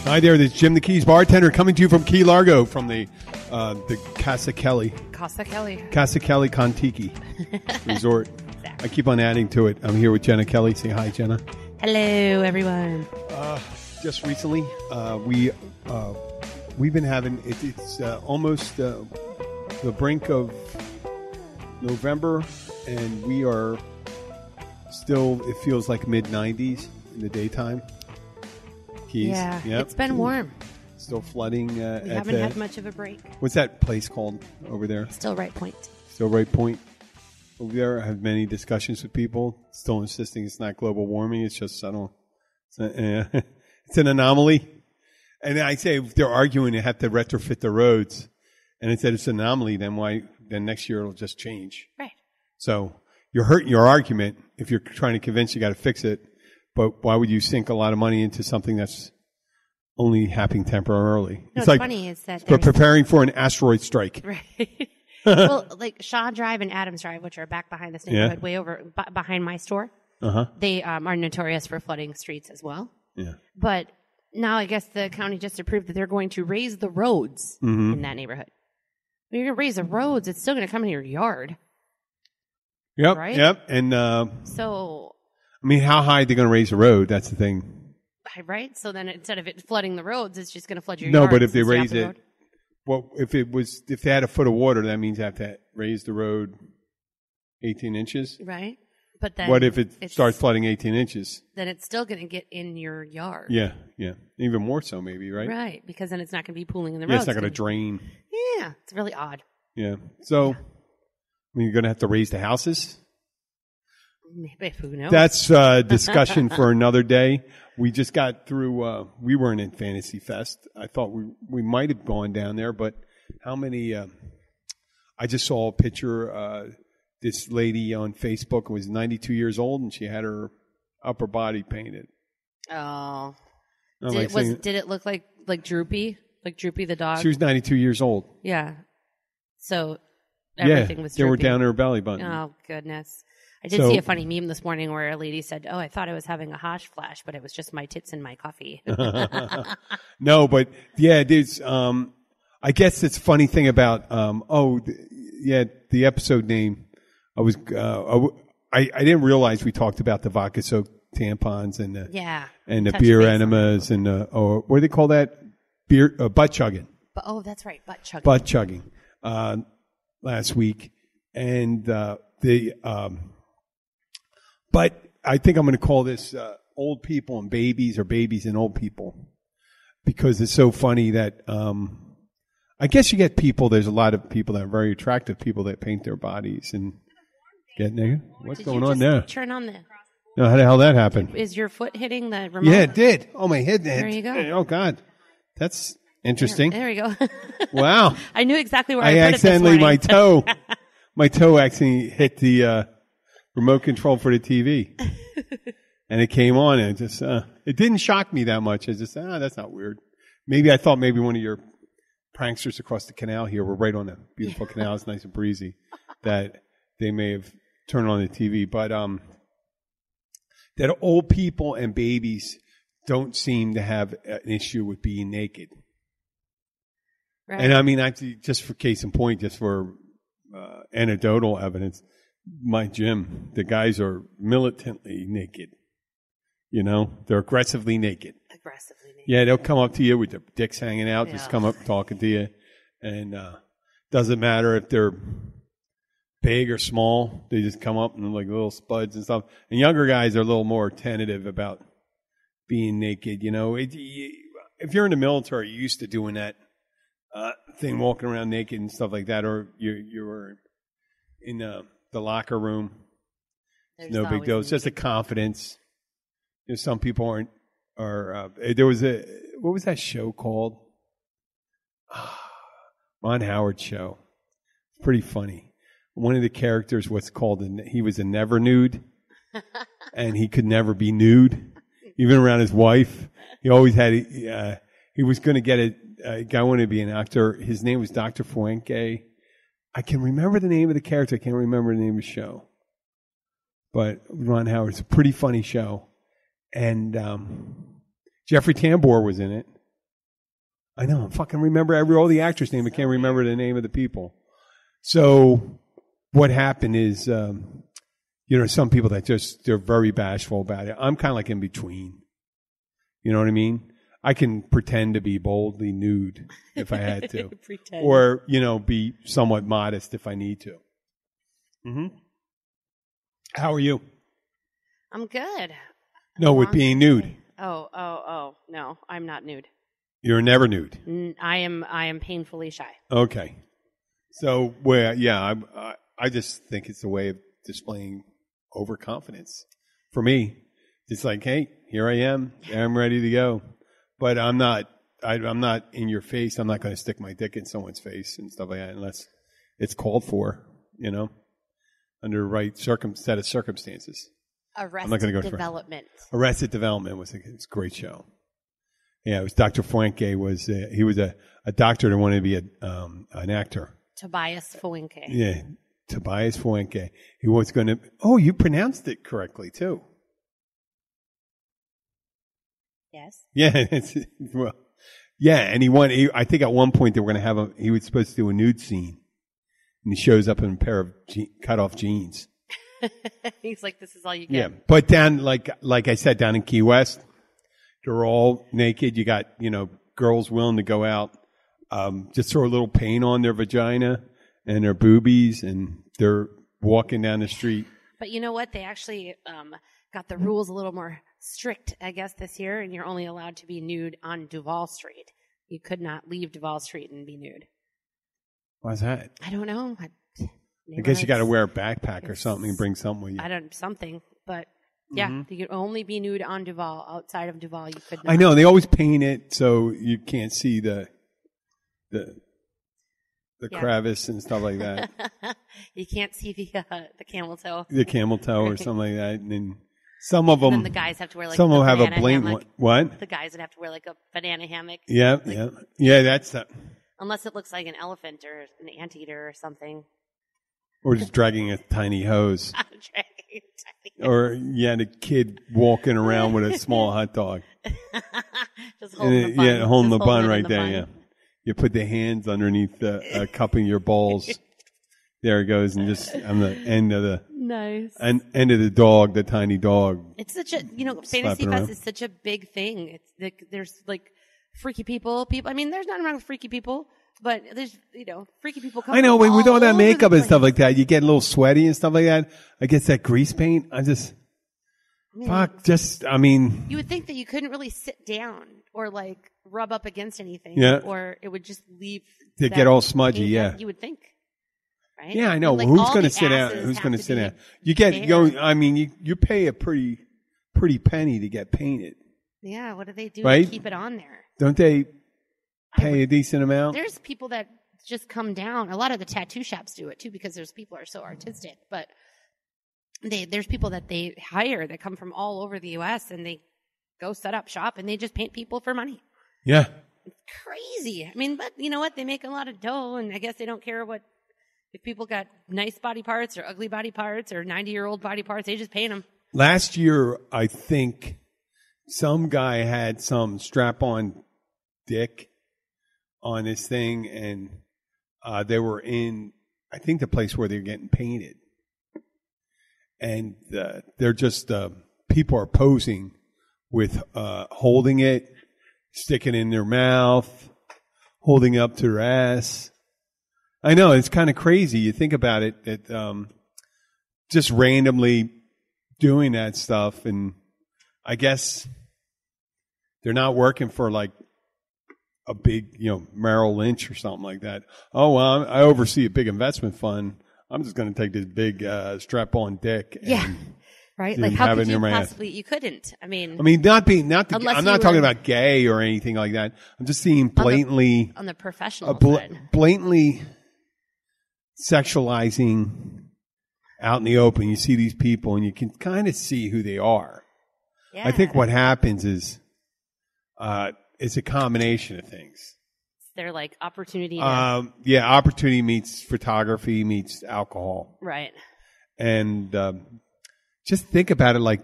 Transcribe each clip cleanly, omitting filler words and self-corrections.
Hi there, this is Jim the Keys bartender coming to you from Key Largo from the Casa Kelly Contiki Resort. Exactly. I keep on adding to it. I'm here with Jenna Kelly. Say hi, Jenna. Hello, everyone. Just recently, we've been having it's almost the brink of November, and we are still. It feels like mid-90s in the daytime. Keys. Yeah, yep. It's been warm. Still flooding. We haven't had much of a break. What's that place called over there? Still Right Point. Still Right Point. Over there, I have many discussions with people still insisting it's not global warming. It's just subtle. It's an anomaly. And I say if they're arguing they have to retrofit the roads, and it said it's an anomaly, then next year it'll just change. Right. So you're hurting your argument if you're trying to convince you got to fix it. But why would you sink a lot of money into something that's only happening temporarily? No, it's like funny is that we're preparing for an asteroid strike. Right. Well, like Shaw Drive and Adams Drive, which are back behind this neighborhood, way over behind my store, they are notorious for flooding streets as well. Yeah. But now I guess the county just approved that they're going to raise the roads in that neighborhood. When you're going to raise the roads, it's still going to come in your yard. Yep. Right? Yep. And so. I mean, how high are they going to raise the road? That's the thing. Right? So then instead of it flooding the roads, it's just going to flood your yard. yard. No, but if they raise it, well, if they had a foot of water, that means they have to raise the road 18 inches. Right. But then what if it starts flooding 18 inches? Then it's still going to get in your yard. Yeah, yeah. Even more so maybe, right? Right, because then it's not going to be pooling in the road. road. It's not going to drain. Yeah, it's really odd. Yeah. So, I mean, you're going to have to raise the houses? Maybe, who knows? That's discussion for another day. We just got through, we weren't in Fantasy Fest. I thought we might have gone down there, but how many, I just saw a picture, this lady on Facebook was 92 years old and she had her upper body painted. Oh. Did it look like Droopy? Like Droopy the dog? She was 92 years old. Yeah. So everything was Droopy. They were down her belly button. Oh, goodness. I did see a funny meme this morning where a lady said, "Oh, I thought I was having a hosh flash, but it was just my tits and my coffee." No, but yeah, there's. I guess it's a funny thing about. The episode name. I didn't realize we talked about the vodka soaked tampons and the beer enemas and what do they call that? Beer butt chugging. That's right, butt chugging. Butt chugging. Last week, and But I think I'm going to call this old people and babies or babies and old people because it's so funny that I guess you get people, there's a lot of people that are very attractive, people that paint their bodies and get naked. What's going on there? Turn on the... No, how the hell that happened? Is your foot hitting the remote? Yeah, it did. Oh, my head did. There you go. Oh, God. That's interesting. There we go. Wow. I knew exactly where I put accidentally, it this morning. my toe actually hit the remote control for the TV. And it came on and it didn't shock me that much. I just said, that's not weird. Maybe I thought maybe one of your pranksters across the canal here, we're right on the beautiful canal, it's nice and breezy, that they may have turned on the TV. But that old people and babies don't seem to have an issue with being naked. Right. And I mean, just for case in point, just for anecdotal evidence, my gym, the guys are militantly naked. You know, they're aggressively naked. Yeah, they'll come up to you with their dicks hanging out, just come up talking to you. And doesn't matter if they're big or small, they just come up and like little spuds and stuff. And younger guys are a little more tentative about being naked. You know, if you're in the military, you're used to doing that thing, walking around naked and stuff like that, or you're in the locker room. It's no big deal. It's just a confidence. You know, some people aren't. There was what was that show called? Ron Howard show. Pretty funny. One of the characters was called, he was a never nude, and he could never be nude, even around his wife. He always had, he was going to get a guy wanted to be an actor. His name was Dr. Fuenque. I can remember the name of the character. I can't remember the name of the show. But Ron Howard's a pretty funny show. And Jeffrey Tambor was in it. I know. I fucking remember all the actors' name. I can't remember the name of the people. So what happened is, some people that they're very bashful about it. I'm kind of like in between. You know what I mean? I can pretend to be boldly nude if I had to. Or, be somewhat modest if I need to. Mm-hmm. How are you? I'm good. No, with being nude. Oh, no, I'm not nude. You're never nude. I am painfully shy. Okay. So, I just think it's a way of displaying overconfidence. For me, it's like, hey, here I am. I'm ready to go. But I'm not in your face. I'm not going to stick my dick in someone's face and stuff like that unless it's called for, under the right set of circumstances. Arrested Development. Arrested Development was a great show. Yeah, it was Dr. Fuenke. He was a doctor that wanted to be an actor. Tobias Fuenke. Yeah, Tobias Fuenke. He was going to. Oh, you pronounced it correctly too. Yes. Yeah, and he wanted. I think at one point they were going to have he was supposed to do a nude scene, and he shows up in a pair of cut off jeans. He's like, "This is all you get." Yeah, but down like I said, down in Key West, they're all naked. You got girls willing to go out, just throw a little paint on their vagina and their boobies, and they're walking down the street. But you know what? They actually got the rules a little more strict, I guess, this year, and you're only allowed to be nude on Duval Street. You could not leave Duval Street and be nude. Why's that? I don't know. I guess you got to wear a backpack or something and bring something with you. Something, but yeah, you could only be nude on Duval. Outside of Duval, you could not. I know they always paint it so you can't see the crevice and stuff like that. You can't see the camel toe. The camel toe or something like that, and then some of them. And then the guys have to wear like some a will have a banana hammock. What? The guys would have to wear like a banana hammock. Yeah, yeah. That's that. Unless it looks like an elephant or an anteater or something. Or just dragging a tiny hose. Or the kid walking around with a small hot dog. Just holding the bun. Yeah, holding the bun right there. Yeah, you put the hands underneath the cupping your balls. There it goes, and just on the end of the end of the dog, the tiny dog. It's such a Fantasy Fest is such a big thing. It's there's like freaky people. I mean, there's nothing wrong with freaky people. But there's, freaky people come. I know, with all that makeup and place. stuff like that, you get a little sweaty and stuff like that. I guess that grease paint, you would think that you couldn't really sit down or like rub up against anything. Yeah. Or it would just leave. To get all smudgy, yeah. You would think. Right? Yeah, I know. Like, who's going to sit down? Who's going to sit down? You get, you pay a pretty penny to get painted. Yeah, what do they do right? to keep it on there? Don't they pay a decent amount? There's people that just come down. A lot of the tattoo shops do it too because there's people are so artistic. But there's people that they hire that come from all over the U.S. and they go set up shop and they just paint people for money. Yeah. It's crazy. I mean, but you know what? They make a lot of dough and I guess they don't care if people got nice body parts or ugly body parts or 90-year-old body parts. They just paint them. Last year, I think some guy had some strap-on dick on this thing, and they were in, I think, the place where they're getting painted. And they're just, people are posing with holding it, sticking it in their mouth, holding up to their ass. I know, it's kind of crazy. You think about it, that just randomly doing that stuff, and I guess they're not working for like a big, Merrill Lynch or something like that. Oh, well, I oversee a big investment fund. I'm just going to take this big strap-on dick. Yeah, right. Like how could you possibly? You couldn't. I mean, I'm not talking about gay or anything like that. I'm just seeing blatantly on the professional side, blatantly sexualizing out in the open. You see these people, and you can kind of see who they are. Yeah. I think what happens is. It's a combination of things. They're like opportunity. Opportunity meets photography meets alcohol. Right. And just think about it like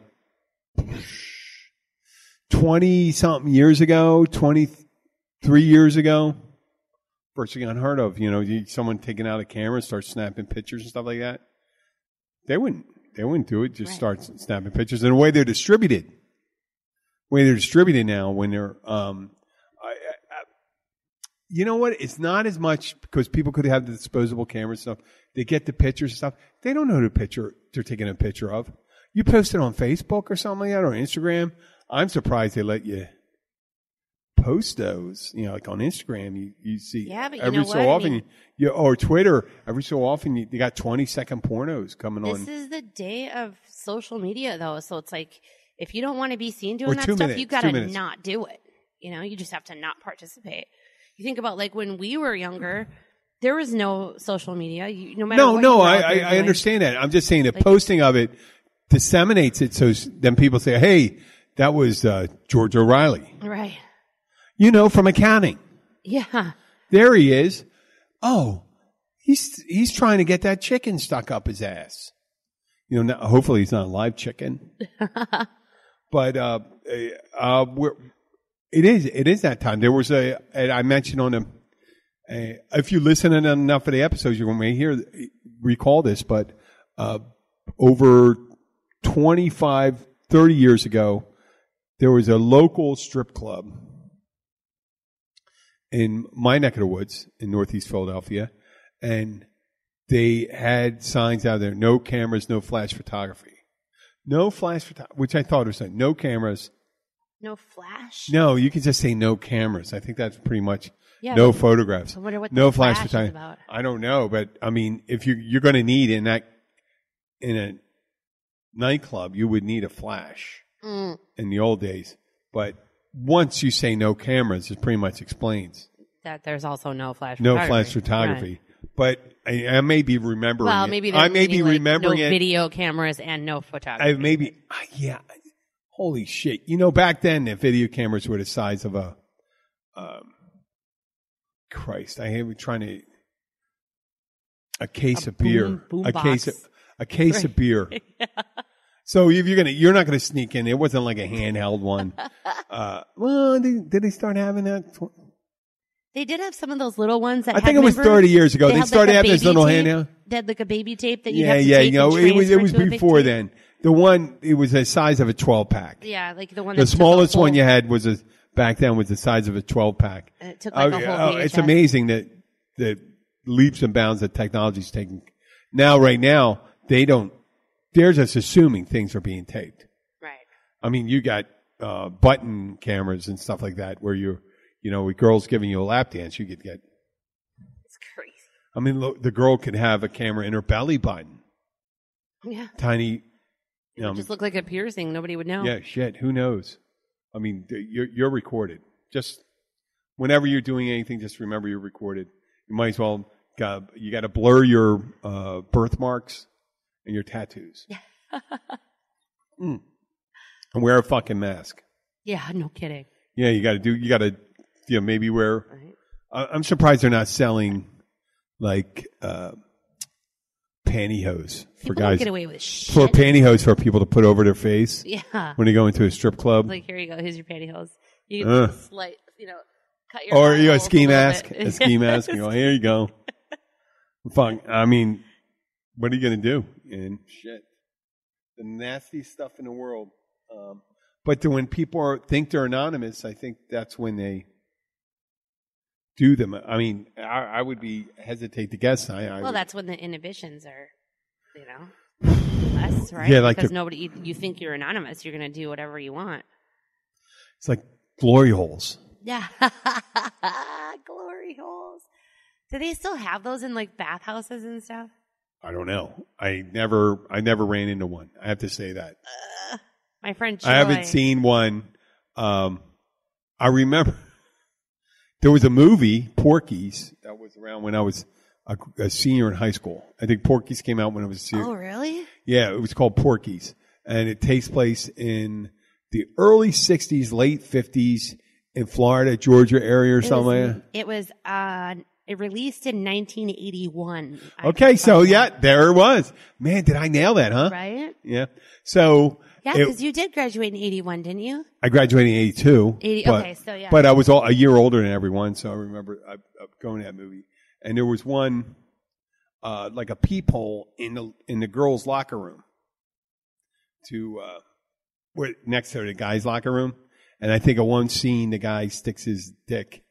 20-something years ago, 20, 3 years ago, first thing unheard of. Someone taking out a camera and start snapping pictures and stuff like that. They wouldn't do it. Just start snapping pictures. And the way they're distributed. Now when they're, you know what? It's not as much because people could have the disposable camera stuff. They get the pictures and stuff. They don't know the picture they're taking a picture of. You post it on Facebook or something like that or Instagram. I'm surprised they let you post those. Like on Instagram, you see but every so often, or Twitter, every so often you got 20-second pornos coming on. This is the day of social media, though. So it's like if you don't want to be seen doing Or that 2 stuff, minutes, you got 2 to minutes. not do it. You just have to not participate. You think about like when we were younger, there was no social media. No matter what you were out there I doing. understand that. I'm just saying the posting of it disseminates it so then people say, hey, that was George O'Reilly. Right. From accounting. Yeah. There he is. Oh, he's trying to get that chicken stuck up his ass. Hopefully he's not a live chicken. But it is that time. There was I mentioned on if you listen to enough of the episodes, you may recall this, but over 25, 30 years ago, there was a local strip club in my neck of the woods in Northeast Philadelphia, and they had signs out there, no cameras, no flash photography. No flash photography, which I thought was like, no cameras. No flash? No, you can just say no cameras. I think that's pretty much no photographs. I wonder what no the flash flash is photography. about. I don't know, but I mean, if you're going to need in a nightclub, you would need a flash in the old days. But once you say no cameras, it pretty much explains that there's also no flash photography. Right. But I may be remembering. Well, it. maybe I may be remembering no it. video cameras and no photography. Yeah. Holy shit! Back then the video cameras were the size of a. Christ, I am trying to. A case of beer. A case of beer. Yeah. So if you're not gonna sneak in. It wasn't like a handheld one. Well, did they start having that? They did have some of those little ones that I think it was 30 years ago. They started having this little handheld. They had like a baby tape that you have to take it was before then. The one, it was the size of a 12-pack. Yeah, like the one. The smallest one you had back then was the size of a 12-pack. And it took like a whole VHS. It's amazing that leaps and bounds that technology's taking. Right now, they're just assuming things are being taped. Right. I mean, you got button cameras and stuff like that where with girls giving you a lap dance, you could get. It's crazy. I mean, look, the girl could have a camera in her belly button. Yeah. Tiny. It would just look like a piercing. Nobody would know. Yeah, shit. Who knows? I mean, you're recorded. Just whenever you're doing anything, just remember you're recorded. You might as well. You got to blur your birthmarks and your tattoos. Yeah. And wear a fucking mask. Yeah, no kidding. Yeah, you got to maybe wear. Right. I'm surprised they're not selling like pantyhose for guys. Get away with shit. For pantyhose for people to put over their face. Yeah. When they go into a strip club. Like, here you go. Here's your pantyhose. You can cut your. Or a ski mask. A ski mask. You go, here you go. Fuck. I mean, what are you going to do? And shit. The nasty stuff in the world. But when people think they're anonymous, I think that's when they do them. I mean, I would hesitate to guess. That's when the inhibitions are, less, right? Yeah, like because you think you're anonymous, you're going to do whatever you want. It's like glory holes. Yeah, glory holes. Do they still have those in like bathhouses and stuff? I don't know. I never ran into one. I have to say that. My friend Joy. I haven't seen one. I remember there was a movie, Porky's, that was around when I was a senior in high school. I think Porky's came out when I was a senior. Oh, really? Yeah, it was called Porky's. And it takes place in the early 60s, late 50s in Florida, Georgia area or something. It was it released in 1981. Okay, so yeah, there it was. Man, did I nail that, huh? Right? Yeah. So Yeah, because you did graduate in 81, didn't you? I graduated in 82. 80. But, okay, so yeah. But I was a year older than everyone, so I remember going to that movie. And there was one, like a peephole in the girls' locker room, next to the guys' locker room. And I think at one scene, the guy sticks his dick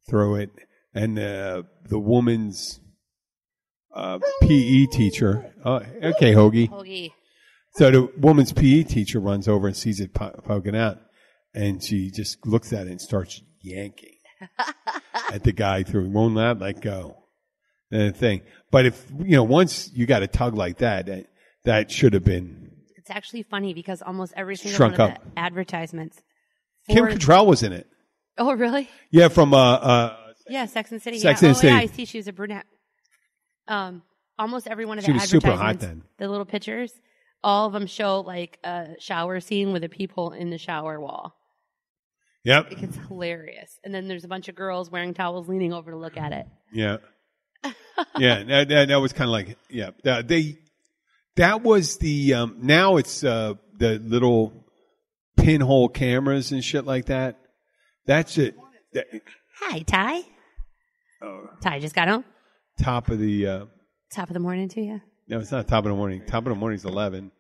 through it, and the woman's PE teacher. Okay, Hoagie. So the woman's PE teacher runs over and sees it poking out, and she just looks at it and starts yanking at the guy through. Won't let go. And the thing, but if once you got a tug like that, that should have been. It's actually funny because almost every single one of the advertisements. Kim Cattrall was in it. Oh, really? Yeah, from yeah, Sex and the City. Sex and the City. Yeah, I see. She was a brunette. Almost every one of the advertisements. She was super hot then. The little pictures, all of them show like a shower scene with a peephole in the shower wall. Yep. It's hilarious. And then there's a bunch of girls wearing towels leaning over to look at it. Yeah. Yeah, that was kind of like that was the now it's the little pinhole cameras and shit like that. That's it. Hi, Ty. Ty just got home. Top of the morning to you. No, it's not top of the morning. Top of the morning is 11.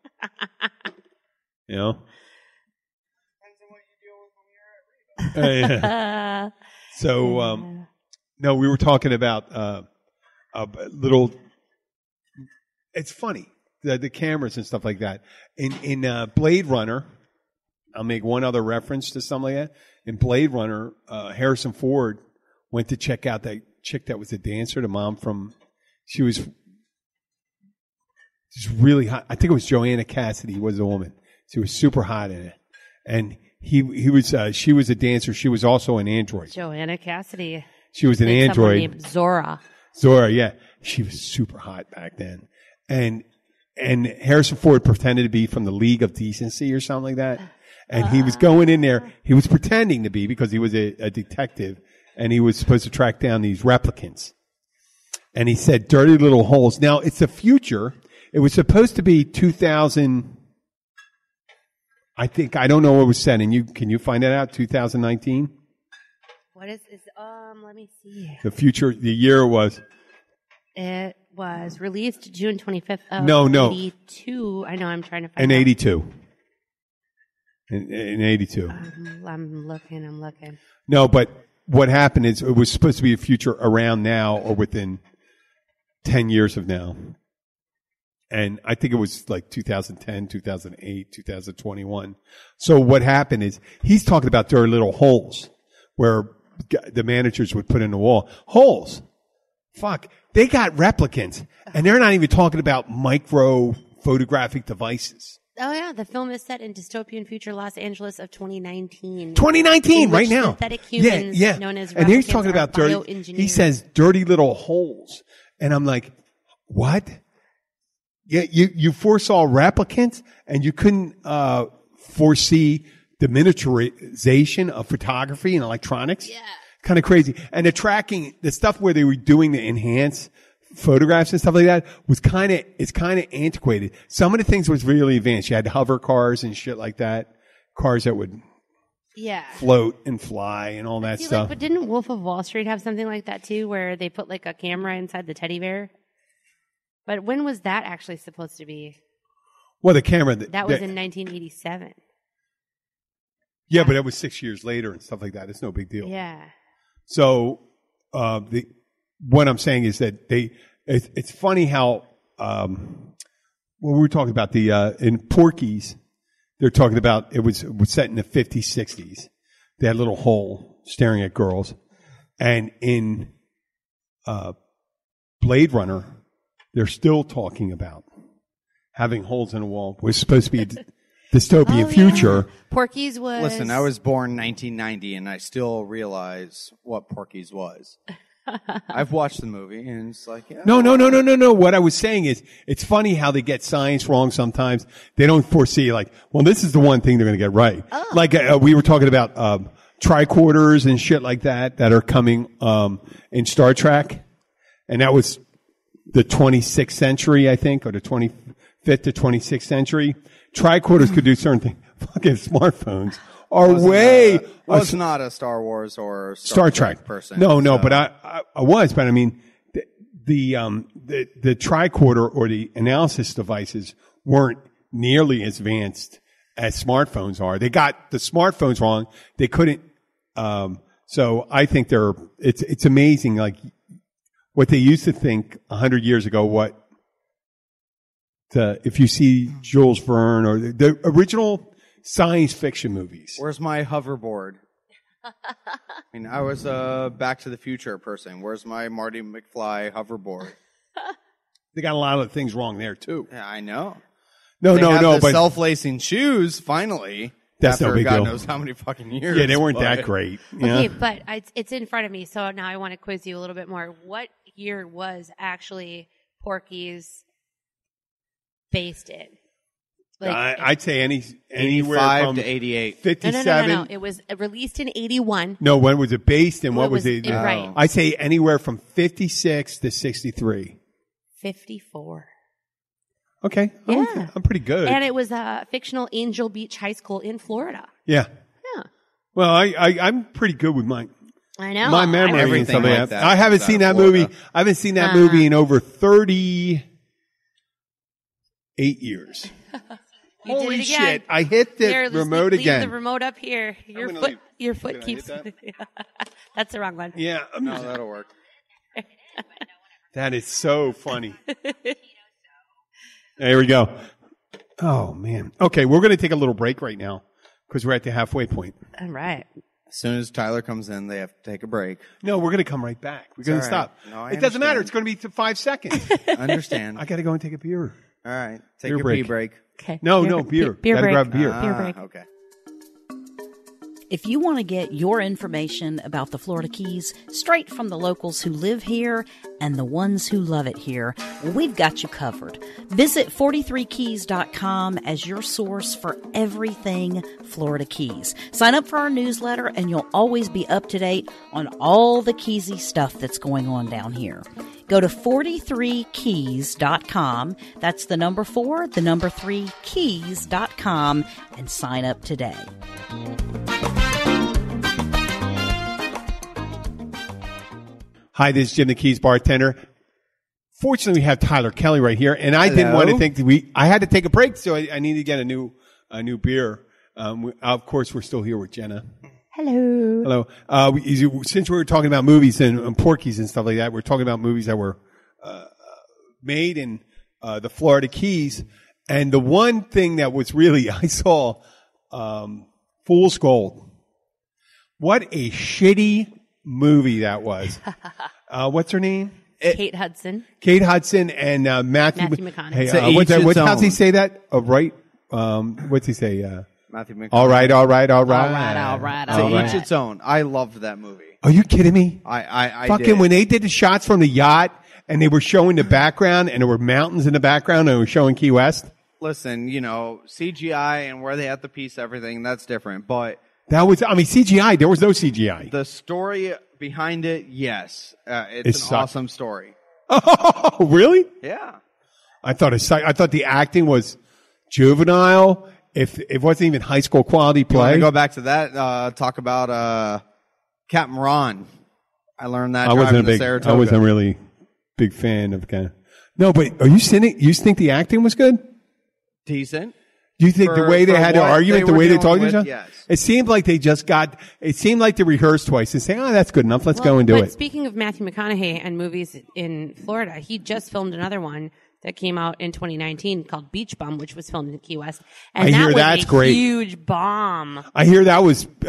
You know. Depends on what you deal with when you're at Reba. So no, we were talking about a little. It's funny the cameras and stuff like that. In Blade Runner, I'll make one other reference to something like that. In Blade Runner, Harrison Ford went to check out that chick that was a dancer, the mom from. She was just really hot. I think it was Joanna Cassidy was a woman. She was super hot in it, and he was. She was a dancer. She was also an android. Joanna Cassidy. She was an android. Named Zora. Zora, yeah, she was super hot back then, and Harrison Ford pretended to be from the League of Decency or something like that, and he was going in there. He was pretending to be because he was a detective, and he was supposed to track down these replicants. And he said, "Dirty little holes." Now it's the future. It was supposed to be 2000. I think I don't know what was said. And can you find that out? 2019. What is let me see. The future, the year was. It was released June 25th. No. 82. I know. I'm trying to find. In 82. In 82. I'm looking. No, but what happened is it was supposed to be a future around now or within 10 years of now. And I think it was like 2010, 2008, 2021. So what happened is he's talking about there are little holes where the managers would put in the wall. Holes. Fuck. They got replicants. And they're not even talking about micro photographic devices. Oh, yeah. The film is set in dystopian future Los Angeles of 2019. 2019, right now. Synthetic humans known as replicants and he's talking about bioengineered. He says dirty little holes. And I'm like, what? Yeah, you foresaw replicants and you couldn't foresee the miniaturization of photography and electronics. Yeah. Kind of crazy. And the tracking, the stuff where they were doing the enhanced photographs and stuff like that it's kind of antiquated. Some of the things was really advanced. You had hover cars and shit like that. Cars that would float and fly and all that stuff. But didn't Wolf of Wall Street have something like that too, where they put like a camera inside the teddy bear? But when was that actually supposed to be? Well, the camera. That was in 1987. Yeah, but it was 6 years later and stuff like that. It's no big deal. Yeah. So, what I'm saying is that it's funny how, when we were talking about in Porky's, they're talking about it was set in the 50s, 60s. They had a little hole staring at girls. And in, Blade Runner, they're still talking about having holes in a wall. It was supposed to be a dystopian future. Porky's was... Listen, I was born in 1990, and I still realize what Porky's was. I've watched the movie, and it's like... Yeah. No. What I was saying is, it's funny how they get science wrong sometimes. They don't foresee, like, well, this is the one thing they're going to get right. Oh. Like, we were talking about tricorders and shit like that are coming in Star Trek. And that was the 26th century, I think, or the 25th to 26th century. tricorders could do certain things. Fucking smartphones are was not a Star Wars or Star Trek person. No, so. but I was. But I mean, the tricorder or the analysis devices weren't nearly as advanced as smartphones are. They got the smartphones wrong. They couldn't. So I think it's amazing. Like what they used to think 100 years ago. If you see Jules Verne or the original science fiction movies. Where's my hoverboard? I mean, I was a Back to the Future person. Where's my Marty McFly hoverboard? They got a lot of things wrong there too. Yeah, I know. No, but but self-lacing shoes finally. That's after no big God deal. knows how many fucking years. Yeah, they weren't that great. Yeah. Okay, but it's in front of me, so now I want to quiz you a little bit more. What year was actually Porky's based in? Like, I'd say anywhere 85 from to 88. 57. No. It was released in 81. No, when was it based and what was it? it? Right. I'd say anywhere from 56 to 63. 54. Okay. Yeah. I'm pretty good. And it was a fictional Angel Beach High School in Florida. Yeah. Yeah. Well, I'm pretty good with my I know. memory and Everything stuff like like that that. I haven't comes seen out that of Florida. movie. I haven't seen that movie in over 38 years. You Holy did it again. shit. I hit the Here, let's remote leave again. the remote up here. Your gonna foot leave. your foot Can I keeps hit That's the wrong one. Yeah. No, that'll work. That is so funny. There we go. Oh, man. Okay, we're going to take a little break right now because we're at the halfway point. All right. As soon as Tyler comes in, they have to take a break. No, we're going to come right back. We're going to all right. stop. No, I It doesn't matter. understand. It's going to be 5 seconds. Understand. I got to go and take a beer. All right. Take Beer your break. pee break. Okay. No, beer. Beer Gotta break. grab beer. Beer break. Okay. If you want to get your information about the Florida Keys straight from the locals who live here and the ones who love it here, we've got you covered. Visit 43keys.com as your source for everything Florida Keys. Sign up for our newsletter and you'll always be up to date on all the Keysy stuff that's going on down here. Go to 43keys.com. That's the number 4, the number 3, keys.com and sign up today. Hi, this is Jim the Keys bartender. Fortunately, we have Tyler Kelly right here, and I didn't want to think that I had to take a break, so I needed to get a new beer. Of course, we're still here with Jenna. Hello. Hello. Since we were talking about movies and Porky's and stuff like that, we're talking about movies that were made in the Florida Keys. And the one thing that was really, I saw Fool's Gold. What a shitty movie that was. What's her name? Kate Hudson. Kate Hudson and Matthew McConaughey. Hey, how's he say that? Right? What's he say? Matthew McConaughey. All right. All right. To each its own. I loved that movie. Are you kidding me? I Fucking did. when they did the shots from the yacht and they were showing the background and there were mountains in the background and they were showing Key West. Listen, CGI and where they had to piece everything, that's different. But CGI. There was no CGI. the story behind it, yes. It's an sucked. awesome story. Oh, really? Yeah. I thought the acting was juvenile. If it wasn't even high school quality You want play. to go back to that? Talk about Captain Ron. I learned that driving to Saratoga. I wasn't really big fan of kind of. No, but are you saying you think the acting was good? Decent. Do you think the way they had the what argument, they the were way they dealing talked to each with, other? yes. It seemed like it seemed like they rehearsed twice and say, that's good enough. Let's go and do but it. Speaking of Matthew McConaughey and movies in Florida, he just filmed another one that came out in 2019 called Beach Bum, which was filmed in Key West. And I that hear was that's a great. huge bomb. I hear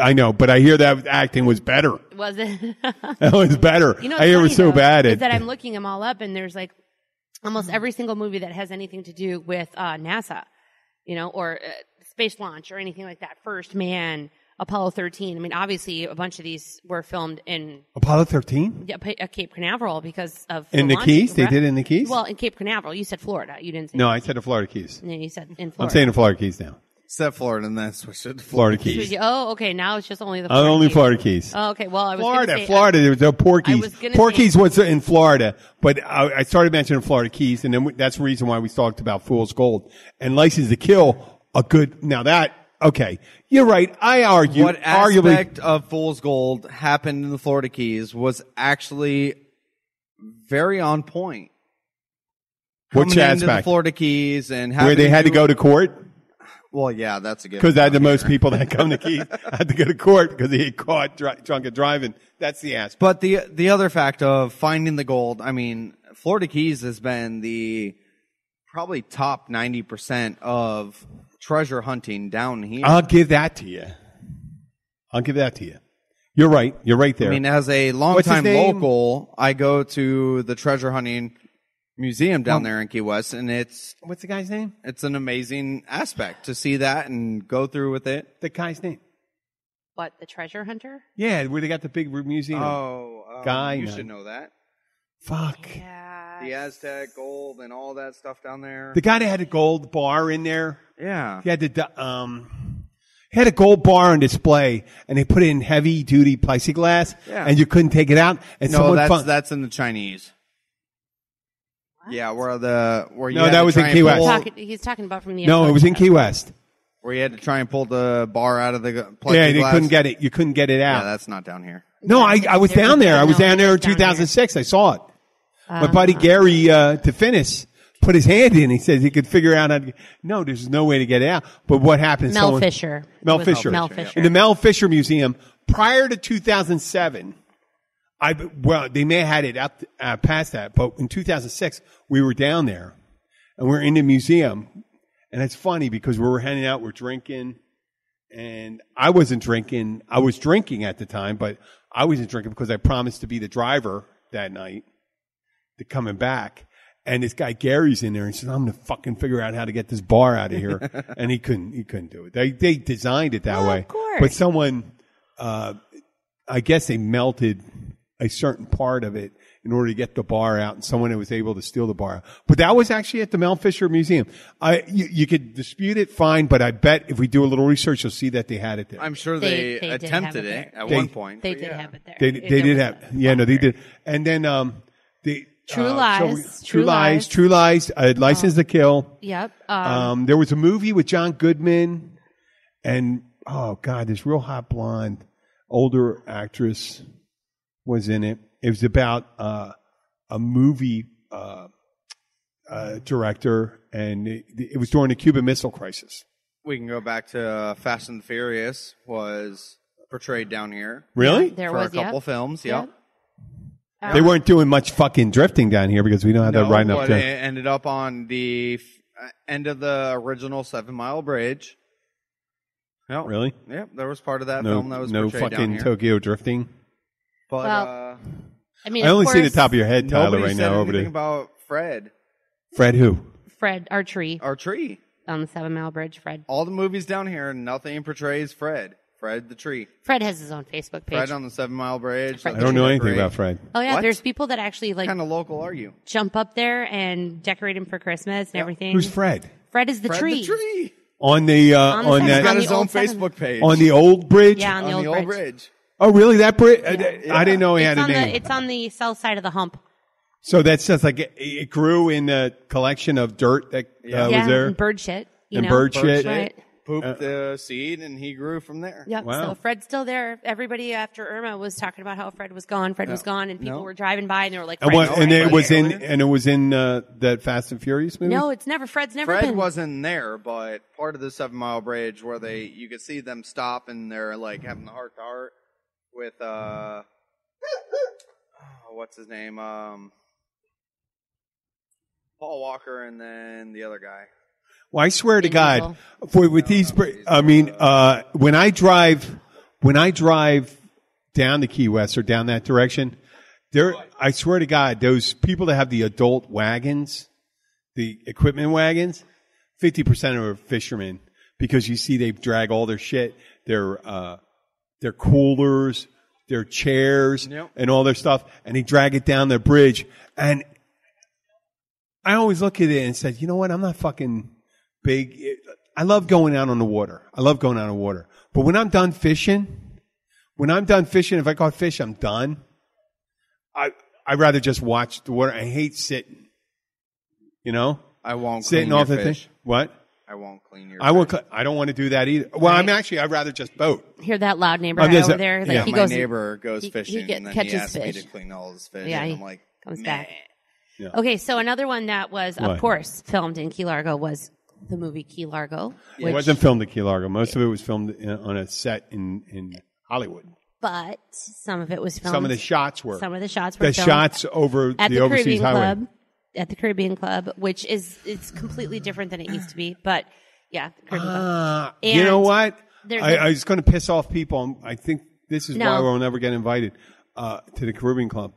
I know, but I hear that acting was better. Was it? That was better. You know, I hear it was so bad. Is that I'm looking them all up, and there's like almost every single movie that has anything to do with NASA, or space launch or anything like that. First Man, Apollo 13. I mean, obviously, a bunch of these were filmed in Apollo 13? Cape Canaveral because of In the launching, Keys? They right? did it in the Keys? Well, in Cape Canaveral. You said Florida. You didn't say No, I said the Florida Keys. No, you said in Florida. I'm saying the Florida Keys now. Except Florida, and then switched it to Florida Keys. Oh, okay. Now it's just only the Florida Only Keys. Florida Keys. Oh, okay. Well, I was Florida, gonna say, Florida. There was no Porky's. I was gonna Porky's say- was in Florida, but I started mentioning Florida Keys, and then that's the reason why we talked about Fool's Gold and License to Kill. Okay, you're right. I argue. What aspect of Fool's Gold happened in the Florida Keys was actually very on point. Which Coming into aspect? the Florida Keys and Where they had to go to court? Well, yeah, that's a good. Because the most people that come to Keys had to go to court because they get caught drunk and driving. That's the aspect. But the other fact of finding the gold, I mean, Florida Keys has been the probably top 90% of treasure hunting down here. I'll give that to you. You're right. You're right there. I mean, as a longtime local, I go to the treasure hunting museum down there in Key West, and what's the guy's name? It's an amazing aspect to see that and go through with it. The guy's name? What, the treasure hunter? Yeah, where they got the big museum. Guy. You should know that. Fuck. Yeah. The Aztec gold and all that stuff down there. The guy that had a gold bar in there. Yeah. He had a gold bar on display, and they put it in heavy duty plexiglass, and you couldn't take it out. And that's in the Chinese. What? Yeah, that was in Key West. He's talking about from the. No, it was in Key West. Where you had to try and pull the bar out of the plexiglass. Yeah, they couldn't get it. You couldn't get it out. Yeah, that's not down here. No, I was down there. I was down there in 2006. I saw it. My buddy Gary DeFinis put his hand in. He says he could figure out how to. No, there's no way to get it out. But what happened? Mel Fisher. Mel Fisher. In the Mel Fisher Museum, prior to 2007, they may have had it up past that, but in 2006 we were down there, and we're in the museum, and it's funny because we were hanging out, we're drinking, and I wasn't drinking. I was drinking at the time, but I wasn't drinking because I promised to be the driver that night. To coming back, and this guy Gary's in there, and he says, "I'm going to fucking figure out how to get this bar out of here," and he couldn't do it. They designed it that way, of course. But someone, I guess they melted a certain part of it in order to get the bar out, and someone was able to steal the bar out. But that was actually at the Mel Fisher Museum. You could dispute it, fine, but I bet if we do a little research, you'll see that they had it there. I'm sure they attempted it at one point. They did have it there. They did have. Yeah, no, they did. And then True Lies. True Lies. License to Kill. Yep. There was a movie with John Goodman, and this real hot blonde, older actress was in it. It was about a movie director, and it was during the Cuban Missile Crisis. We can go back to Fast and the Furious was portrayed down here. Really? There for was a couple films. Yep. They weren't doing much fucking drifting down here because we don't have that riding up there. It ended up on the end of the original 7 Mile Bridge. Yep. Really? Yep. There was part of that film that was portrayed down fucking here. Tokyo drifting. But I mean, I only see the top of your head, Tyler, right now. Over there. About Fred. Fred who? Fred, our tree. Our tree. On the 7 Mile Bridge, Fred. All the movies down here, nothing portrays Fred. Fred the tree. Fred has his own Facebook page. Fred on the 7 Mile Bridge. I don't know anything about Fred. Oh, yeah. What? There's people that actually What kind of local are you? jump up there and decorate him for Christmas and everything. Who's Fred? Fred is the tree. The tree. On the He's got his the own old Facebook page. on the old bridge. Yeah, on the old bridge. Oh, really? That bridge? I didn't know he had a name. It's on the south side of the hump. So that's just like it grew in a collection of dirt that was there. And bird shit. And bird shit. Right. Pooped the seed, and he grew from there. Yep. Wow. So Fred's still there. Everybody after Irma was talking about how Fred was gone. Fred was gone, and people were driving by, and they were like, And it was in that Fast and Furious movie. No, it's never. Fred's never Fred been. wasn't there, but part of the 7 Mile Bridge where you could see them stop and they're like having the heart to heart with what's his name? Paul Walker and then the other guy. Well, I swear to God, when I drive down the Key West or down that direction, I swear to God, those people that have the adult wagons, the equipment wagons, 50% are fishermen because you see they drag all their shit, their coolers, their chairs, and all their stuff, and they drag it down the bridge. And I always look at it and said, you know what? I'm not fucking big. I love going out on the water. But when I'm done fishing, if I caught fish, I'm done. I'd rather just watch the water. I hate sitting. You know? I won't sitting clean off your the fish. thing. What? I I won't clean your. I don't want to do that either. Well, Right. I'd rather just boat. Hear that loud neighbor I'm just- over there? Like yeah. he My goes, neighbor goes fishing and then he catches asks me fish. to clean all his fish. Yeah, and he I'm like, comes meh. back. Yeah. Okay, so another one that was, What? of course, filmed in Key Largo was the movie Key Largo. It Which, wasn't filmed at Key Largo. Most of it was filmed on a set in Hollywood. but some of it was filmed. Some of the shots were. Some of the shots were The filmed shots over at the the overseas Caribbean highway. Club. At the Caribbean Club, which it's completely different than it used to be. But yeah, the Caribbean Club. You know And what? there's I was going to piss off people. I think this is why No. we'll never get invited to the Caribbean Club.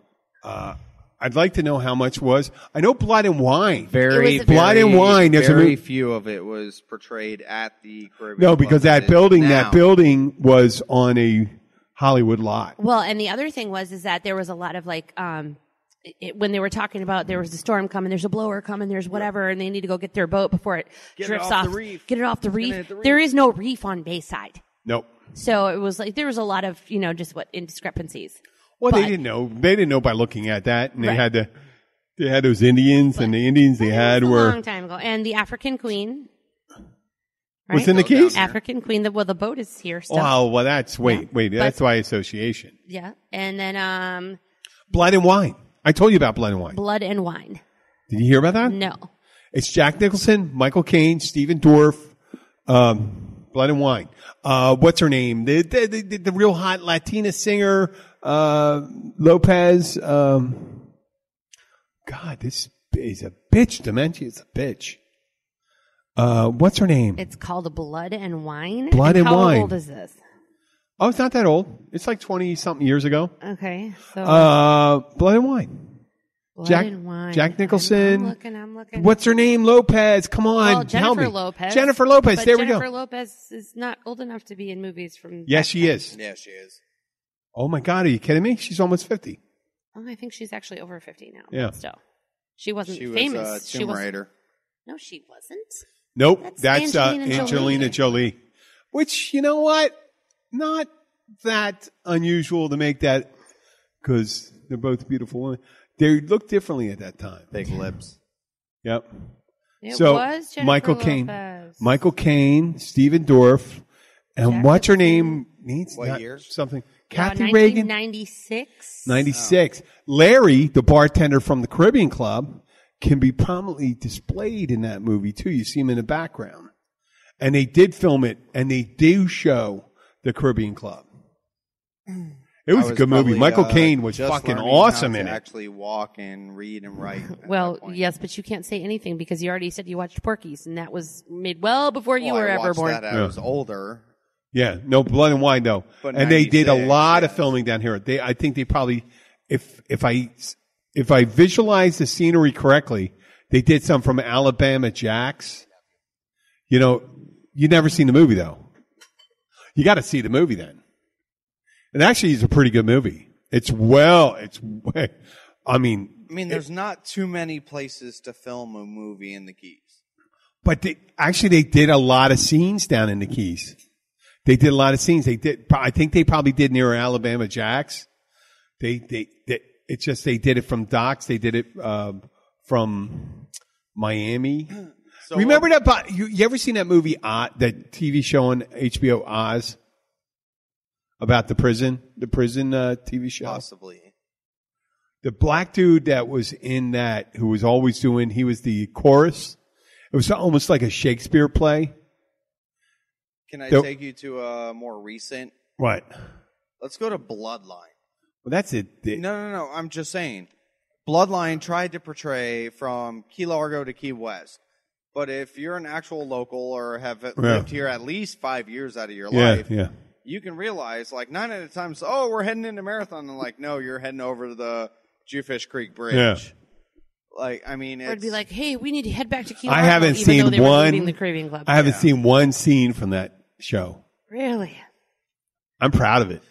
I'd like to know how much was. I know Blood and Wine. Very, It was a- Blood and Wine, there's a very movie- few of it was portrayed at the Caribbean. No, Club because as that it is building, now. was on a Hollywood lot. Well, and the other thing is that there was a lot of like, when they were talking about there was a storm coming, there's a blower coming, there's whatever, and they need to go get their boat before it drifts off off. the reef. Get it off the gonna reef. hit the reef. There is no reef on Bayside. Nope. So it was like, there was a lot of, just indiscrepancies. Well, But- they didn't know. They didn't know by looking at that, and Right. they had those Indians, and the Indians they had It was a were long time ago. And the African Queen. was right? in the Keys. African Queen. The boat is here still. Well, that's wait. But- That's by association. Yeah. And then Blood and Wine. I told you about Blood and Wine. Blood and Wine. Did you hear about that? No. It's Jack Nicholson, Michael Caine, Stephen Dorff, Blood and Wine. What's her name? The real hot Latina singer, Lopez. God, this is a bitch. Dementia is a bitch. What's her name? It's called Blood and Wine. Blood and How Wine. old is this? Oh, it's not that old. It's like 20-something years ago. Okay. So Blood and Wine. Blood Jack- and Wine. Jack Nicholson. I'm looking. What's her name? Lopez. Come on, Well, tell Jennifer me. Lopez. Jennifer Lopez. But There Jennifer we go. Lopez is not old enough to be in movies from. Yes, back she then. is. Yeah, she is. Oh my God, are you kidding me? She's almost 50. Oh, I think she's actually over 50 now. Yeah. But still, she wasn't She was famous. Tomb Raider. No, she wasn't. Nope, That's that's Angelina Angelina Jolie. Which, you know what? Not that unusual to make that, because they're both beautiful women. They look differently at that time. Big lips. Yep. It So, was Jennifer Michael Lopez. Caine. Michael Caine, Stephen Dorff, and Jack what's her Nicholson. name? Needs What not- year? Something. Yeah, Kathy Reagan. 1996. 96. Larry, the bartender from the Caribbean Club, can be prominently displayed in that movie too. You see him in the background. And they did film it, and they do show the Caribbean Club. It was I a good movie. probably, Michael Caine was just fucking learning awesome how in to it. Actually walk and read and write. at Well, that point. yes, but you can't say anything because you already said you watched Porky's, and that was made well before you Well, were I ever watched born. That I was older. Yeah, no Blood and Wine though. But And they did a 96, lot of yes. filming down here. I think they probably, if I visualize the scenery correctly, they did some from Alabama Jacks. You know, you never seen the movie though. You got to see the movie then. And actually, it's a pretty good movie. I mean, There's not too many places to film a movie in the Keys. but they did a lot of scenes down in the Keys. They did a lot of scenes. I think they probably did near Alabama Jacks. It's just they did it from docks. They did it from Miami. So Remember that? You ever seen that movie, that TV show on HBO, Oz, about the prison TV show? Possibly. The black dude that was in that, who was always he was the chorus. It was almost like a Shakespeare play. Can I So- take you to a more recent? What? Let's go to Bloodline. Well, that's it. No. I'm just saying. Bloodline tried to portray from Key Largo to Key West. But if you're an actual local or have lived here at least 5 years out of your life, Yeah. you can realize, like, 9 out of times, oh, we're heading into Marathon. And like, no, you're heading over to the Jewfish Creek Bridge. Yeah. Like, I mean, Or it'd it's be like, hey, we need to head back to Key I Largo, haven't even seen though they were one- leaving the Caribbean Club. I haven't seen one scene from that show. Really? I'm proud of it.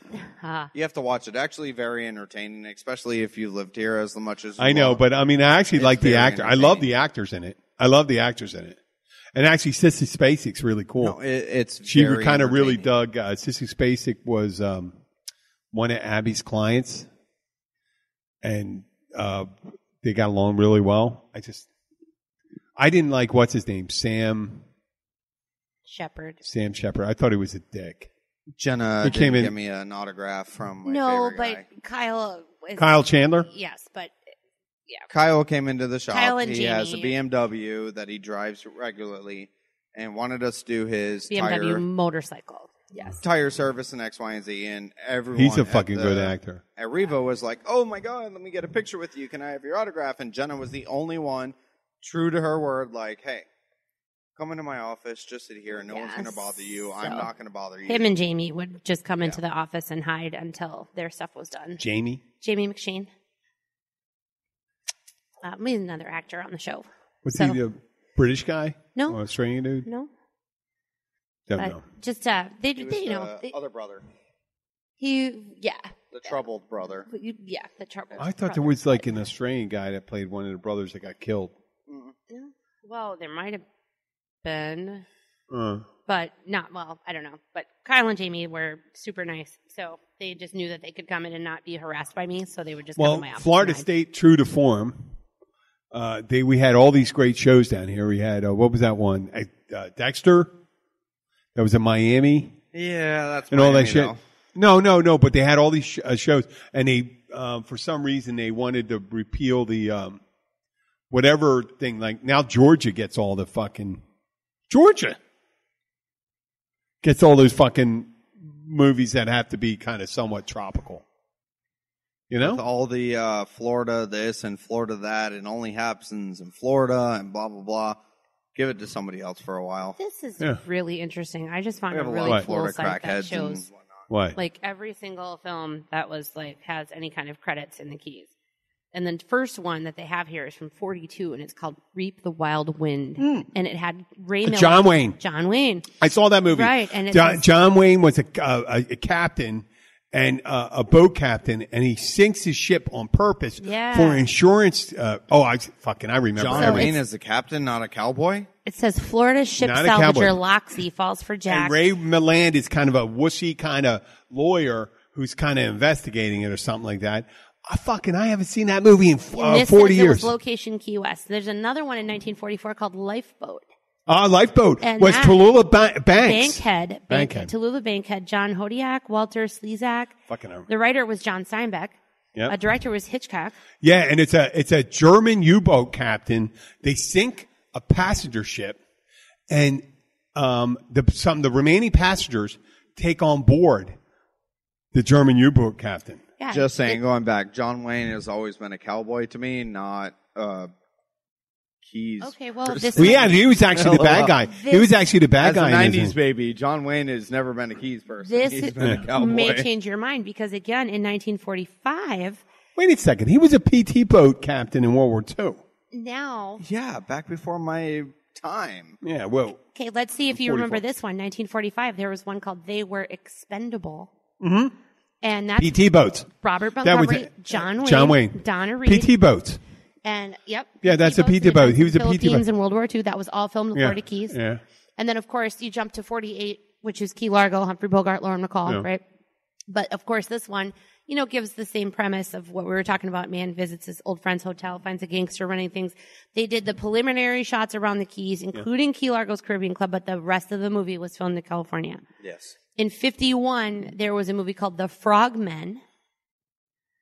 you have to watch it. Actually, very entertaining, especially if you lived here as much as you I know, love. but I mean, I actually It's like the very actor. I love entertaining. the actors in it. And actually, Sissy Spacek's really cool. No, it's She very kind of really entertaining. dug. Sissy Spacek was one of Abby's clients, and they got along really well. I didn't like what's his name, Sam. Shepard. Sam Shepard. I thought he was a dick. Jenna He came didn't in- give me an autograph from my No, favorite but guy. Kyle. Kyle Chandler? Yes, but Kyle came into the shop. Kyle and he has a Jamie. BMW that he drives regularly and wanted us to do his BMW motorcycle. Yes. tire service and X, Y, and Z. And everyone He's a at fucking good actor. At Riva was like, "Oh my god, let me get a picture with you. Can I have your autograph?" And Jenna was the only one, true to her word, like, "Hey, come into my office, just sit here, and no one's going to bother you. I'm So, not going to bother you." Him and Jamie would just come into the office and hide until their stuff was done. Jamie? Jamie McShane. He's another actor on the show. Was So- he the British guy? No. Or Australian dude? No, Don't but know. just He was they, the other brother, the troubled brother. the trouble. I thought there was like an Australian guy that played one of the brothers that got killed. Well, there might have been, Uh, but not. Well, I don't know. But Kyle and Jamie were super nice, so they just knew that they could come in and not be harassed by me, so they would just come well, to my office. Florida and hide. State, true to form, we had all these great shows down here. We had, what was that one? Dexter. That was in Miami. Yeah, that's And all that Miami, shit. though. No. But they had all these shows, and they, for some reason, they wanted to repeal the whatever thing. Like now, Georgia gets all the fucking Georgia gets all those fucking movies that have to be kind of somewhat tropical. You With know? all the Florida this and Florida that, and only happens in Florida and blah blah blah. Give it to somebody else for a while. This is Yeah. really interesting. I just found We a have a really lot of cool Florida site that crackheads and shows whatnot. What? like every single film that was like has any kind of credits in the Keys. And the first one that they have here is from 42, and it's called Reap the Wild Wind. And it had Ray Miller. John Wayne. John Wayne. I saw that movie. Right, and it John, says- John Wayne was a captain and a boat captain, and he sinks his ship on purpose Yeah. for insurance. I remember. John So Wayne it's- is the captain, not a cowboy. It says Florida ship Not a cowboy. salvager Loxley falls for Jack. And Ray Milland is kind of a wussy kind of lawyer who's kind of investigating it or something like that. I haven't seen that movie in And this 40 says it years. was location Key West. There's another one in 1944 called Lifeboat. Lifeboat And was that- Tallulah Banks. Bankhead. Tallulah Bankhead. John Hodiak, Walter Slezak. The writer was John Steinbeck. Yep. A director was Hitchcock. Yeah, and it's a German U-boat captain. They sink a passenger ship, and the remaining passengers take on board the German U-boat captain. Yeah. Just saying, going back, John Wayne has always been a cowboy to me, not Keys. Okay, well, this Well, yeah, he was actually the bad guy. He was actually the bad As guy. a in this 90s baby, John Wayne has never been a Keys person. This He's been a cowboy. may change your mind because, again, in 1945, Wait a second. He was a PT boat captain in World War II. now, Yeah, back before my time. Yeah, well, okay, let's see if you 44. remember this one. 1945, there was one called They Were Expendable. Mm-hmm. And that's PT boats. Robert That was Montgomery, it. John Wayne, Donna Reed. PT boats. And, yep. Yeah, that's a boats PT in the boat. He was a PT Philippines boat. in World War II. That was all filmed in the Yeah. Florida Keys. Yeah. And then, of course, you jump to 48, which is Key Largo, Humphrey Bogart, Lauren McCall, Yeah. right? But, of course, this one, gives the same premise of what we were talking about. Man visits his old friend's hotel, finds a gangster running things. They did the preliminary shots around the Keys, including Key Largo's Caribbean Club, but the rest of the movie was filmed in California. Yes. In 51, there was a movie called The Frogmen.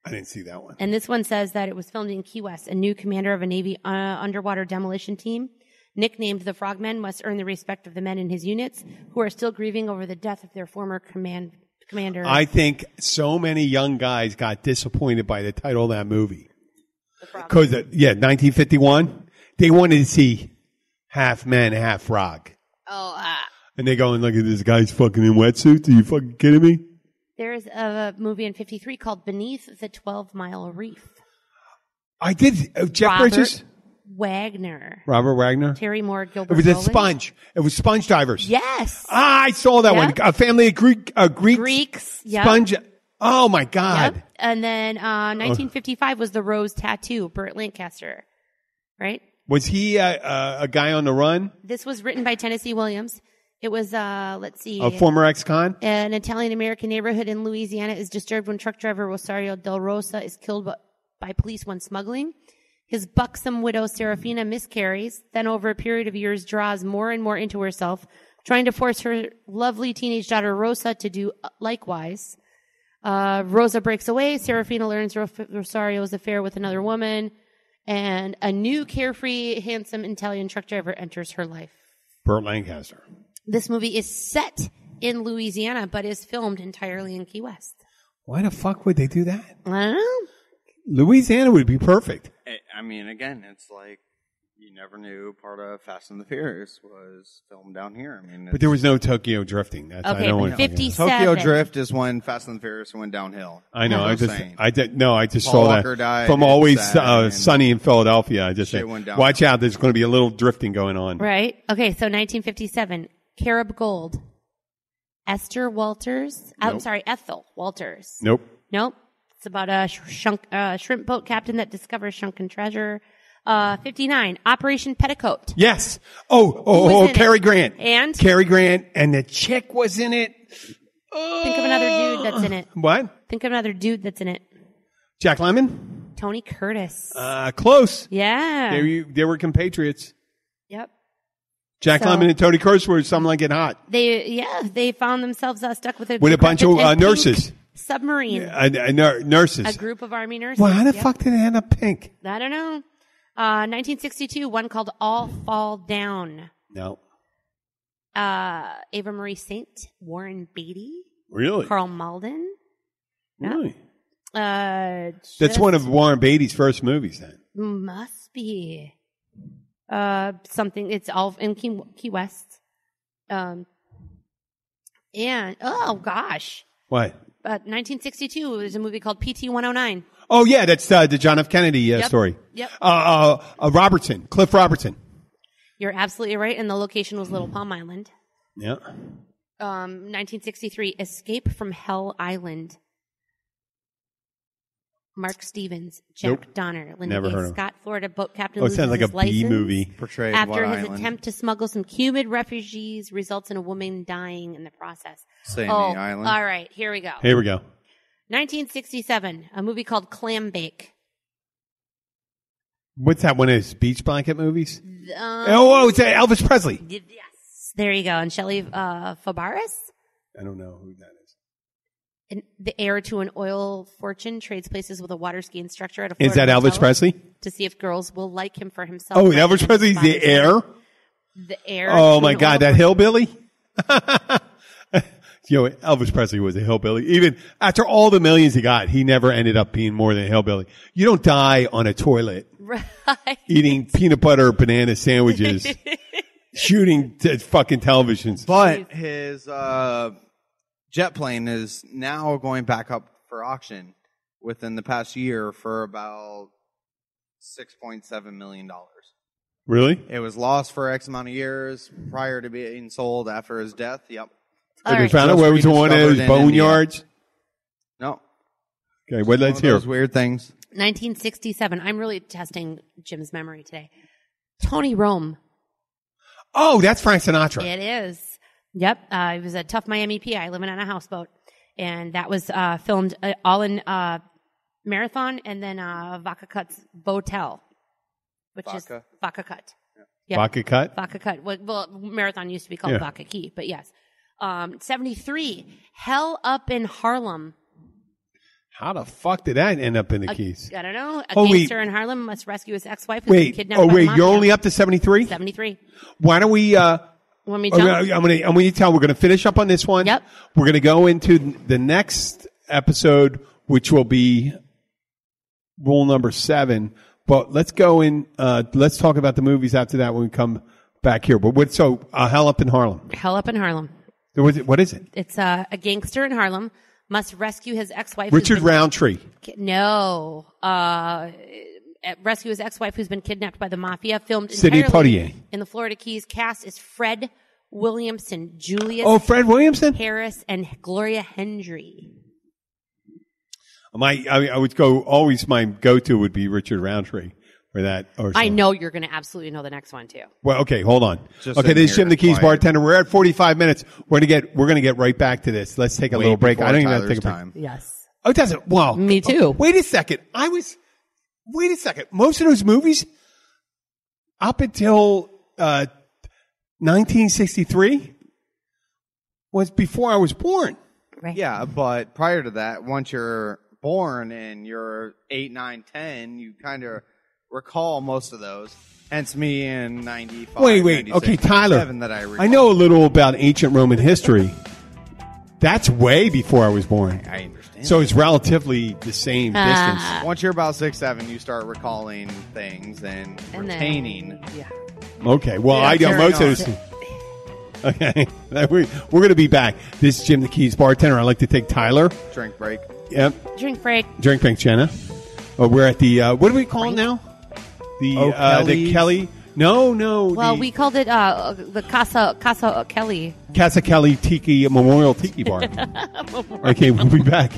I didn't see that one. And this one says that it was filmed in Key West. A new commander of a Navy underwater demolition team, nicknamed the Frogmen, must earn the respect of the men in his units who are still grieving over the death of their former commander. I think so many young guys got disappointed by the title of that movie. Because, 1951, they wanted to see half man, half frog. And they go and look at this guy's fucking in wetsuits. Are you fucking kidding me? There's a movie in 53 called Beneath the 12-Mile Reef. I did. Jeff Robert Bridges? Wagner. Robert Wagner? Terry Moore, It Gilbert was a Golan. sponge. It was Sponge Divers. Yes. I saw that Yep. one. A family of Greeks. Greeks. Yep. Sponge. Oh, my God. Yep. And then 1955 was The Rose Tattoo, Burt Lancaster. Right? Was he a guy on the run? This was written by Tennessee Williams. It was, let's see. A former ex-con? An Italian-American neighborhood in Louisiana is disturbed when truck driver Rosario Del Rosa is killed by police when smuggling. His buxom widow Serafina miscarries, then over a period of years draws more and more into herself trying to force her lovely teenage daughter Rosa to do likewise. Rosa breaks away. Serafina learns Rosario's affair with another woman, and a new carefree, handsome Italian truck driver enters her life. Burt Lancaster. This movie is set in Louisiana, but is filmed entirely in Key West. Why the fuck would they do that? I don't know. Louisiana would be perfect. I mean, again, it's like you never knew part of Fast and the Furious was filmed down here. I mean, But there was no Tokyo drifting. That's, Okay, I don't but want 57. Tokyo Drift is when Fast and the Furious went downhill. I know. I just Paul saw Walker that died, from it's Always sad, and Sunny in Philadelphia. I just shit said, went down. watch out. There's going to be a little drifting going on. Right. Okay, so 1957, Carib Gold. Esther Walters. I'm Nope. sorry, Ethel Walters. Nope. Nope. It's about a shrimp boat captain that discovers sunken treasure. 59, Operation Petticoat. Yes. was in it? Cary Grant. And? Cary Grant, and the chick was in it. Think of another dude that's in it. What? Think of another dude that's in it. Jack Lemmon? Tony Curtis. Close. Yeah. They were compatriots. Yep. Jack So- Lemmon and Tony Curtis were something like it hot. They found themselves stuck with With a bunch of decrepit and nurses. pink submarine. Nurses. A group of Army nurses. Well, how the Yep. fuck did it end up pink? I don't know. 1962, one called All Fall Down. No. Ava Marie Saint, Warren Beatty, Really? Carl Malden. Really? That's That's one of Warren Beatty's first movies then. Must be. Something. It's all in Key West. And oh gosh, What? 1962. There's a movie called PT 109. Oh yeah, that's the John F. Kennedy story. Yep. Robertson, Cliff Robertson. You're absolutely right, and the location was Little Palm Island. Yeah. 1963, Escape from Hell Island. Mark Stevens, Jack Nope. Donner, Linda Never A. heard of Scott, Florida boat captain. Oh, it sounds loses like a his B license movie. Portrayed after what his island? attempt to smuggle some Cuban refugees results in a woman dying in the process. Sandy Oh, Island. all right, here we go. Here we go. 1967, a movie called Clam Bake. What's that one of his beach blanket movies? Um, It's Elvis Presley. Yes, there you go. And Shelley Fabares, I don't know who that is. the heir to an oil fortune, trades places with a water ski instructor at a Is that Florida Elvis hotel Presley? to see if girls will like him for himself. Oh, rather Elvis than Presley's his the body. heir? The heir. Oh to my an God, oil that fortune. hillbilly? Elvis Presley was a hillbilly. Even after all the millions he got, he never ended up being more than a hillbilly. You don't die on a toilet Right. eating peanut butter banana sandwiches, shooting fucking televisions. But his jet plane is now going back up for auction within the past year for about $6.7 million. Really? It was lost for X amount of years prior to being sold after his death. Yep. All Have you right. found out Just where it was one of those rediscovered in India. boneyards? No. Okay, well, let's One of hear. those weird things. 1967. I'm really testing Jim's memory today. Tony Rome. Oh, that's Frank Sinatra. It is. Yep. He was a tough Miami PI living on a houseboat. And that was filmed all in Marathon and then Vaca Cut's Botel, which is Vaca? Vaca Cut. Yep. Vodka cut? Vaca Cut. Well, Marathon used to be called Yeah. Vaca Key, but yes. 73. Hell Up in Harlem. How the fuck did that end up in the Keys? I don't know. A Oh, wait. gangster in Harlem must rescue his ex-wife who's been Wait, kidnapped by the you're mafia. only up to 73? 73. Why don't we, Want me to I'm jump? going to tell, we're going to finish up on this one. Yep. We're going to go into the next episode, which will be rule number 7. But let's go in, let's talk about the movies after that when we come back here. But Hell Up in Harlem. Hell Up in Harlem. What is it? It's a gangster in Harlem must rescue his ex-wife. Richard who's been- Roundtree. No. Rescue his ex-wife who's been kidnapped by the mafia. Filmed Sidney entirely Poitier. in the Florida Keys. Cast is Fred Williamson, Julius Oh, Fred Williamson? Harris, and Gloria Hendry. I would go, always my go-to would be Richard Roundtree for that. Or I something. know you're going to absolutely know the next one too. Well, okay, hold on. Just Okay, sitting this is here Jim the Keys quiet. bartender. We're at 45 minutes. We're gonna get right back to this. Let's take a Way little break. before I don't even have to Tyler's take a break. time. Yes. Oh, it doesn't. Well, Me too. Wait a second. Wait a second. Most of those movies up until 1963 was before I was born. Right. Yeah, but prior to that, once you're born and you're 8, 9, 10, you kind of recall most of those. Hence me in 95, Wait. 96, Okay, Tyler. 97 that I recall. I know a little about ancient Roman history. That's way before I was born. I understand. So it's relatively the same distance. Once you're about 6, 7, you start recalling things and retaining. Yeah. Okay, well, Yeah, I know carry most on. of this. Okay, we're going to be back. This is Jim the Keys bartender. I'd like to take Tyler. Drink break. Yep. Drink break. Drink bank, Jenna. We're at the, what do we call it now? The O'Kelly's? Kelly. No. Well, the we called it the Casa Kelly. Casa Kelly Tiki Memorial Tiki Bar. Okay, we'll be back.